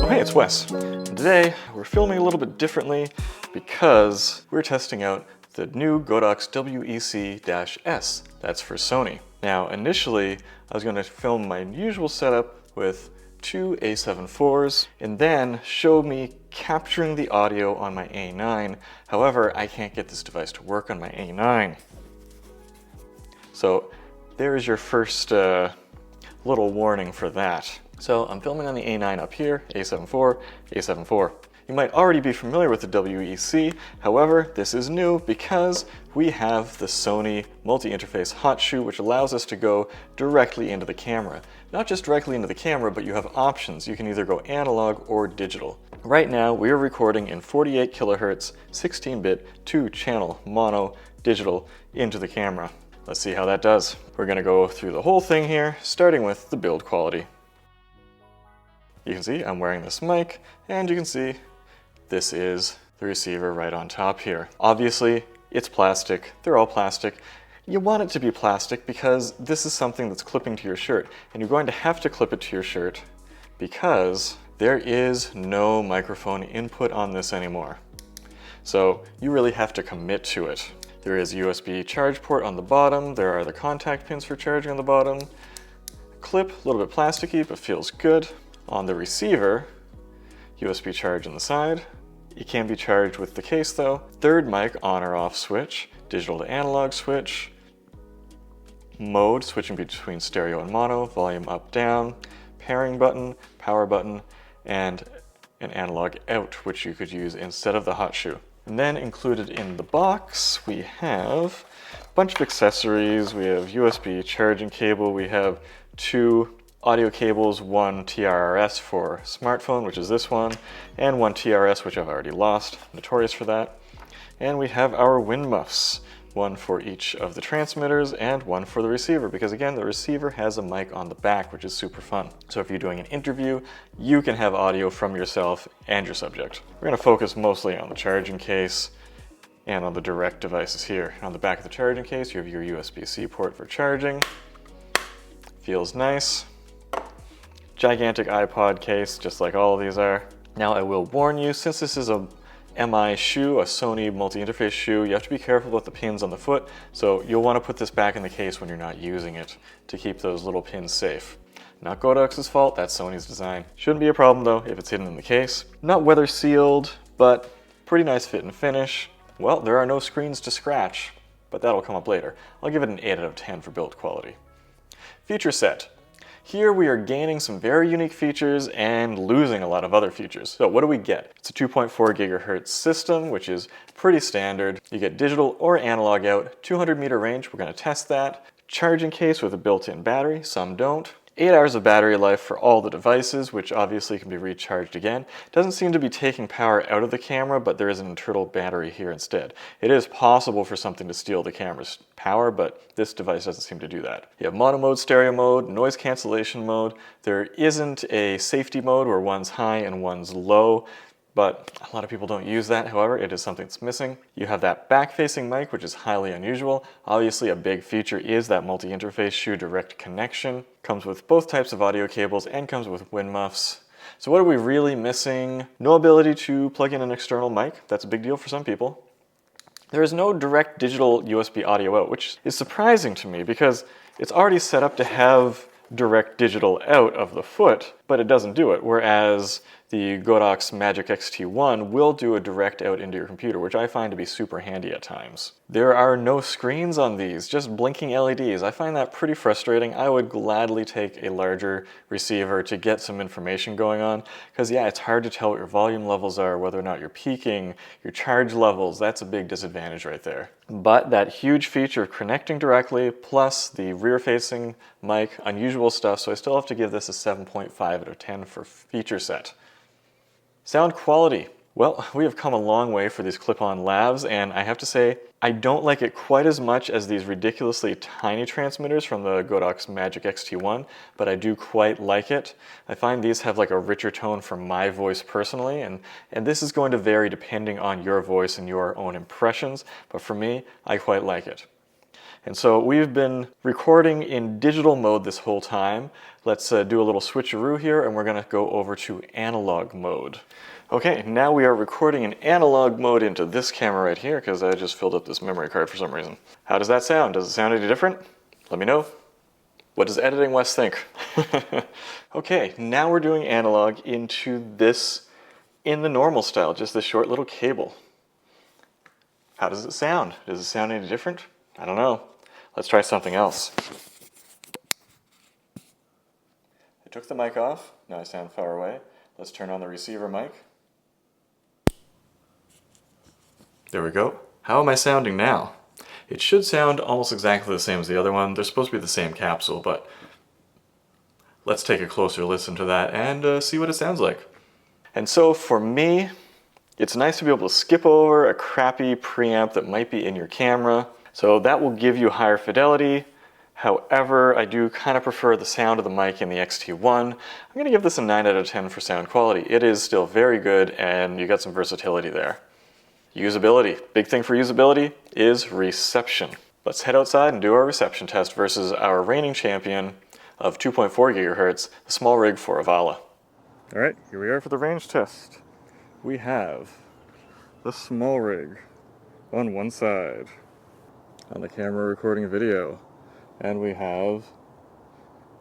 Oh hey, it's Wes. And today we're filming a little bit differently because we're testing out the new Godox WEC-S. That's for Sony. Now initially I was going to film my usual setup with two A7 IVs and then show me capturing the audio on my A9. However, I can't get this device to work on my A9. So there's your first little warning for that. So I'm filming on the A9 up here, A7 IV, A7 IV. You might already be familiar with the WEC, however, this is new because we have the Sony Multi Interface Hot Shoe, which allows us to go directly into the camera. Not just directly into the camera, but you have options. You can either go analog or digital. Right now, we are recording in 48 kilohertz, 16-bit, 2-channel mono digital into the camera. Let's see how that does. We're gonna go through the whole thing here, starting with the build quality. You can see I'm wearing this mic, and you can see this is the receiver right on top here. Obviously, it's plastic. They're all plastic. You want it to be plastic because this is something that's clipping to your shirt, and you're going to have to clip it to your shirt because there is no microphone input on this anymore. So you really have to commit to it. There is a USB charge port on the bottom. There are the contact pins for charging on the bottom. Clip, a little bit plasticky, but feels good. On the receiver, USB charge on the side. It can be charged with the case though. Third mic on or off switch, digital to analog switch, mode switching between stereo and mono, volume up down, pairing button, power button, and an analog out, which you could use instead of the hot shoe. And then included in the box, we have a bunch of accessories. We have USB charging cable. We have two audio cables, one TRRS for smartphone, which is this one, and one TRS, which I've already lost, notorious for that. And we have our wind muffs, one for each of the transmitters and one for the receiver, because again, the receiver has a mic on the back, which is super fun. So if you're doing an interview, you can have audio from yourself and your subject. We're gonna focus mostly on the charging case and on the direct devices here. On the back of the charging case, you have your USB-C port for charging. Feels nice. Gigantic iPod case, just like all of these are. Now I will warn you, since this is a MI shoe, a Sony Multi Interface shoe, you have to be careful about the pins on the foot, so you'll want to put this back in the case when you're not using it to keep those little pins safe. Not Godox's fault, that's Sony's design. Shouldn't be a problem though if it's hidden in the case. Not weather sealed, but pretty nice fit and finish. Well, there are no screens to scratch, but that'll come up later. I'll give it an 8 out of 10 for build quality. Feature set. Here we are gaining some very unique features and losing a lot of other features. So what do we get? It's a 2.4 gigahertz system, which is pretty standard. You get digital or analog out, 200 meter range, we're gonna test that. Charging case with a built-in battery, some don't. 8 hours of battery life for all the devices, which obviously can be recharged again. Doesn't seem to be taking power out of the camera, but there is an internal battery here instead. It is possible for something to steal the camera's power, but this device doesn't seem to do that. You have mono mode, stereo mode, noise cancellation mode. There isn't a safety mode where one's high and one's low, but a lot of people don't use that. However, it is something that's missing. You have that back-facing mic, which is highly unusual. Obviously, a big feature is that multi-interface shoe direct connection. Comes with both types of audio cables and comes with wind muffs. So what are we really missing? No ability to plug in an external mic. That's a big deal for some people. There is no direct digital USB audio out, which is surprising to me because it's already set up to have direct digital out of the foot, but it doesn't do it, whereas the Godox Magic XT1 will do a direct out into your computer, which I find to be super handy at times. There are no screens on these, just blinking LEDs. I find that pretty frustrating. I would gladly take a larger receiver to get some information going on, because yeah, it's hard to tell what your volume levels are, whether or not you're peaking, your charge levels. That's a big disadvantage right there. But that huge feature of connecting directly, plus the rear-facing mic, unusual stuff, so I still have to give this a 7.5 out of 10 for feature set. Sound quality. Well, we have come a long way for these clip-on lavs, and I have to say, I don't like it quite as much as these ridiculously tiny transmitters from the Godox Magic XT1, but I do quite like it. I find these have like a richer tone for my voice personally, and this is going to vary depending on your voice and your own impressions, but for me, I quite like it. And so we've been recording in digital mode this whole time. Let's do a little switcheroo here, and we're gonna go over to analog mode. Okay, now we are recording in analog mode into this camera right here, because I just filled up this memory card for some reason. How does that sound? Does it sound any different? Let me know. What does Editing Wes think? Okay, now we're doing analog into this in the normal style, just this short little cable. How does it sound? Does it sound any different? I don't know. Let's try something else. I took the mic off. Now I sound far away. Let's turn on the receiver mic. There we go. How am I sounding now? It should sound almost exactly the same as the other one. They're supposed to be the same capsule, but let's take a closer listen to that and see what it sounds like. And so for me, it's nice to be able to skip over a crappy preamp that might be in your camera. So that will give you higher fidelity. However, I do kind of prefer the sound of the mic in the X-T1. I'm going to give this a 9 out of 10 for sound quality. It is still very good, and you got some versatility there. Usability. Big thing for usability is reception. Let's head outside and do our reception test versus our reigning champion of 2.4 gigahertz, the small rig for Avala. All right, here we are for the range test. We have the small rig on one side, on the camera recording video, and we have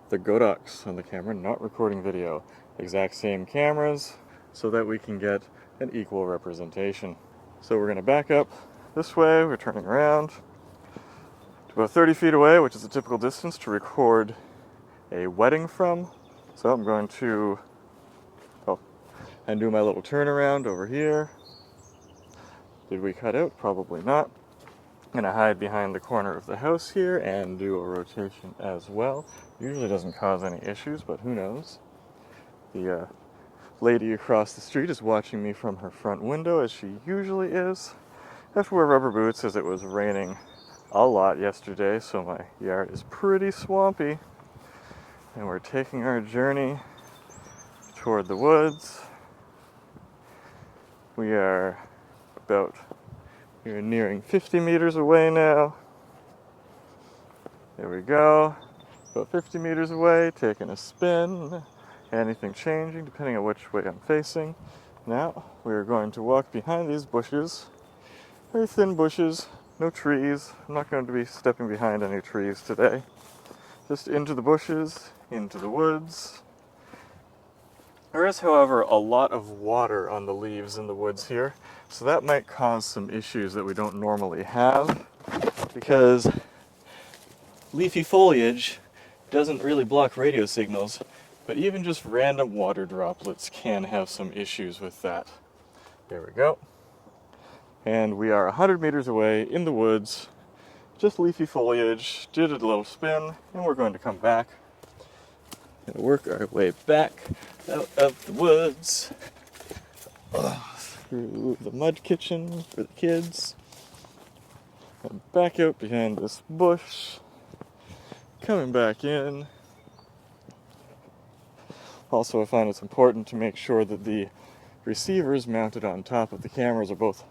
the Godox on the camera not recording video. Exact same cameras so that we can get an equal representation. So we're going to back up this way, we're turning around to about 30 feet away, which is a typical distance to record a wedding from. So I'm going to and do my little turnaround over here. Did we cut out? Probably not. I'm going to hide behind the corner of the house here and do a rotation as well. Usually doesn't cause any issues, but who knows. The lady across the street is watching me from her front window, as she usually is. I have to wear rubber boots as it was raining a lot yesterday, so my yard is pretty swampy. And we're taking our journey toward the woods. We're nearing 50 meters away now. There we go. About 50 meters away, taking a spin. Anything changing depending on which way I'm facing. Now we're going to walk behind these bushes. Very thin bushes, no trees. I'm not going to be stepping behind any trees today. Just into the bushes, into the woods. There is, however, a lot of water on the leaves in the woods here, so that might cause some issues that we don't normally have, because leafy foliage doesn't really block radio signals, but even just random water droplets can have some issues with that. There we go. And we are 100 meters away in the woods, just leafy foliage, did a little spin, and we're going to come back and work our way back out of the woods, through the mud kitchen for the kids, and back out behind this bush, coming back in. Also, I find it's important to make sure that the receivers mounted on top of the cameras are both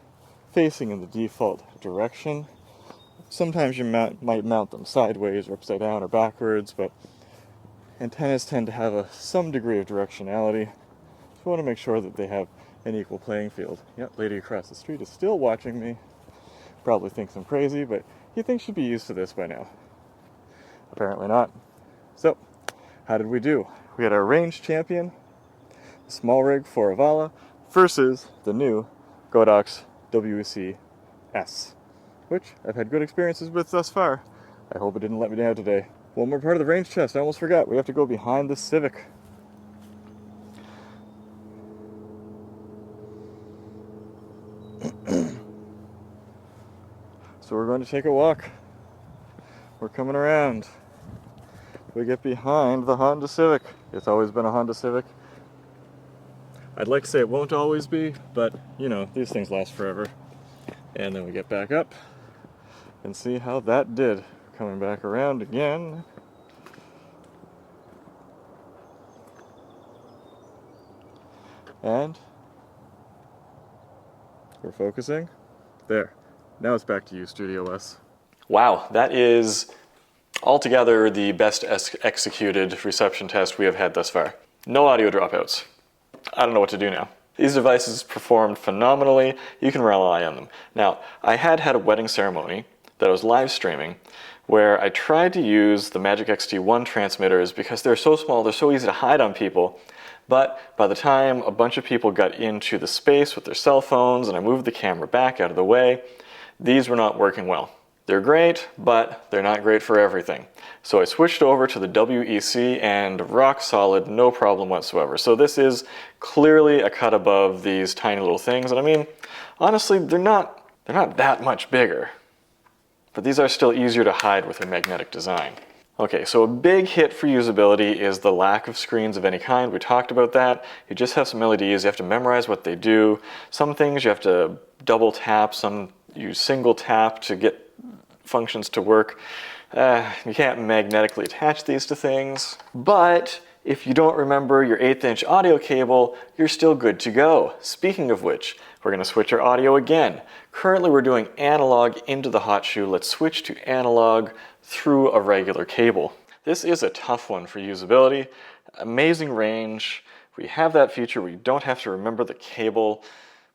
facing in the default direction. Sometimes you might mount them sideways or upside down or backwards, but antennas tend to have some degree of directionality. So you want to make sure that they have an equal playing field. Yep, lady across the street is still watching me. Probably thinks I'm crazy, but you think she'd be used to this by now. Apparently not. So, how did we do? We had our range champion, small rig for Avala, versus the new Godox WEC-S, which I've had good experiences with thus far. I hope it didn't let me down today. One more part of the range test, I almost forgot. We have to go behind the Civic. So we're going to take a walk. We're coming around. We get behind the Honda Civic. It's always been a Honda Civic. I'd like to say it won't always be, but you know, these things last forever. And then we get back up and see how that did. Coming back around again. And we're focusing. There. Now it's back to you, Studio S. Wow, that is altogether the best executed reception test we have had thus far. No audio dropouts. I don't know what to do now. These devices performed phenomenally. You can rely on them. Now, I had a wedding ceremony that I was live streaming where I tried to use the Magic X-T1 transmitters because they're so small, they're so easy to hide on people. But by the time a bunch of people got into the space with their cell phones and I moved the camera back out of the way, these were not working well. They're great, but they're not great for everything. So I switched over to the WEC and rock solid, no problem whatsoever. So this is clearly a cut above these tiny little things. And I mean, honestly, they're not that much bigger. But these are still easier to hide with a magnetic design. Okay, so a big hit for usability is the lack of screens of any kind. We talked about that. You just have some LEDs, you have to memorize what they do. Some things you have to double tap, some you single tap to get functions to work. You can't magnetically attach these to things. But if you don't remember your 1/8 inch audio cable, you're still good to go. Speaking of which, we're going to switch our audio again. Currently we're doing analog into the hot shoe. Let's switch to analog through a regular cable. This is a tough one for usability. Amazing range. We have that feature where you don't have to remember the cable,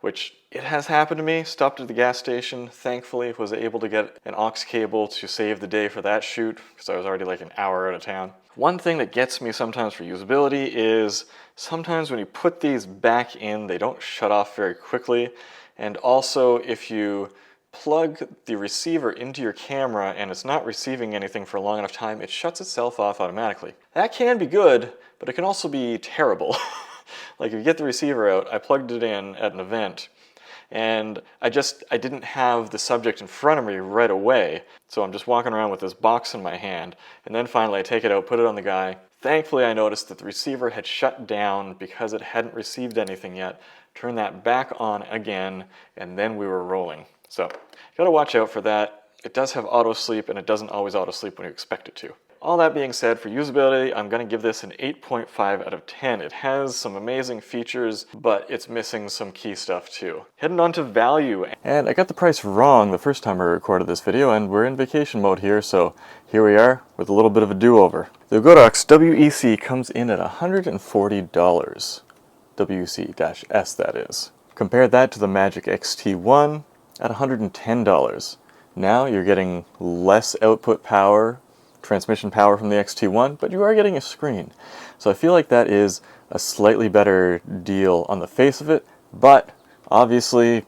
which it has happened to me. Stopped at the gas station, thankfully was able to get an aux cable to save the day for that shoot because I was already like an hour out of town. One thing that gets me sometimes for usability is sometimes when you put these back in, they don't shut off very quickly. And also if you plug the receiver into your camera and it's not receiving anything for a long enough time, it shuts itself off automatically. That can be good, but it can also be terrible. Like if you get the receiver out, I plugged it in at an event and I didn't have the subject in front of me right away. So I'm just walking around with this box in my hand and then finally I take it out, put it on the guy. Thankfully I noticed that the receiver had shut down because it hadn't received anything yet. Turned that back on again and then we were rolling. So you gotta watch out for that. It does have auto sleep and it doesn't always auto sleep when you expect it to. All that being said, for usability, I'm going to give this an 8.5 out of 10. It has some amazing features, but it's missing some key stuff too. Heading on to value. And I got the price wrong the first time I recorded this video, and we're in vacation mode here, so here we are with a little bit of a do-over. The Godox WEC comes in at $140. WEC-S, that is. Compare that to the Magic X-T1 at $110. Now you're getting less output power, transmission power from the X-T1, but you are getting a screen. So I feel like that is a slightly better deal on the face of it, but obviously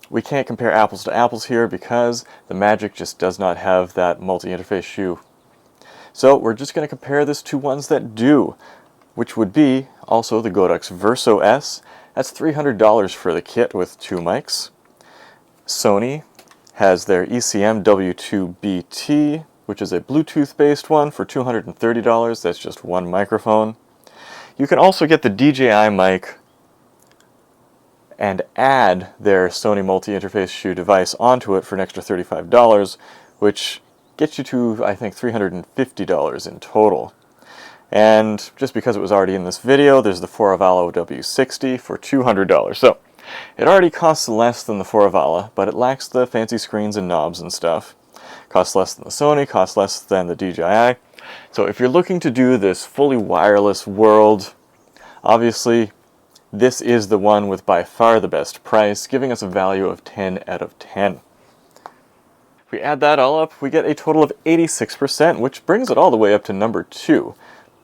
we can't compare apples to apples here because the Magic just does not have that multi-interface shoe. So we're just going to compare this to ones that do, which would be also the Godox Verso-S. That's $300 for the kit with 2 mics. Sony has their ECM W2BT, which is a Bluetooth-based one for $230. That's just 1 microphone. You can also get the DJI mic and add their Sony Multi Interface Shoe device onto it for an extra $35, which gets you to, I think, $350 in total. And just because it was already in this video, there's the Foravallo W60 for $200. So it already costs less than the Foravallo, but it lacks the fancy screens and knobs and stuff. Costs less than the Sony, costs less than the DJI. So if you're looking to do this fully wireless world, obviously this is the one with by far the best price, giving us a value of 10 out of 10. If we add that all up, we get a total of 86%, which brings it all the way up to number 2.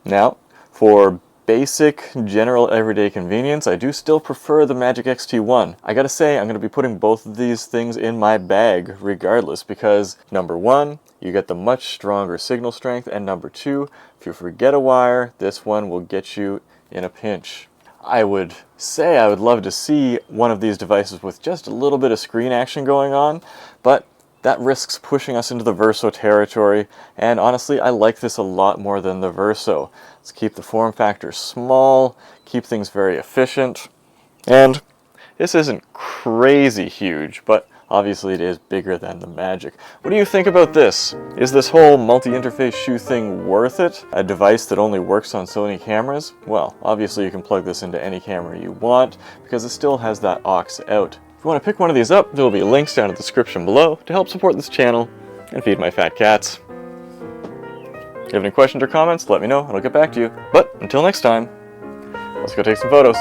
Now, for basic, general, everyday convenience, I do still prefer the Magic X-T1. I gotta say, I'm gonna be putting both of these things in my bag regardless because, number 1, you get the much stronger signal strength, and number 2, if you forget a wire, this one will get you in a pinch. I would say I would love to see one of these devices with just a little bit of screen action going on, but that risks pushing us into the Verso territory, and honestly, I like this a lot more than the Verso. Let's keep the form factor small, keep things very efficient, and this isn't crazy huge, but obviously it is bigger than the Magic. What do you think about this? Is this whole multi-interface shoe thing worth it? A device that only works on Sony cameras? Well, obviously you can plug this into any camera you want, because it still has that aux out. If you want to pick one of these up, there will be links down in the description below to help support this channel. and feed my fat cats. If you have any questions or comments, let me know and I'll get back to you. But until next time, let's go take some photos.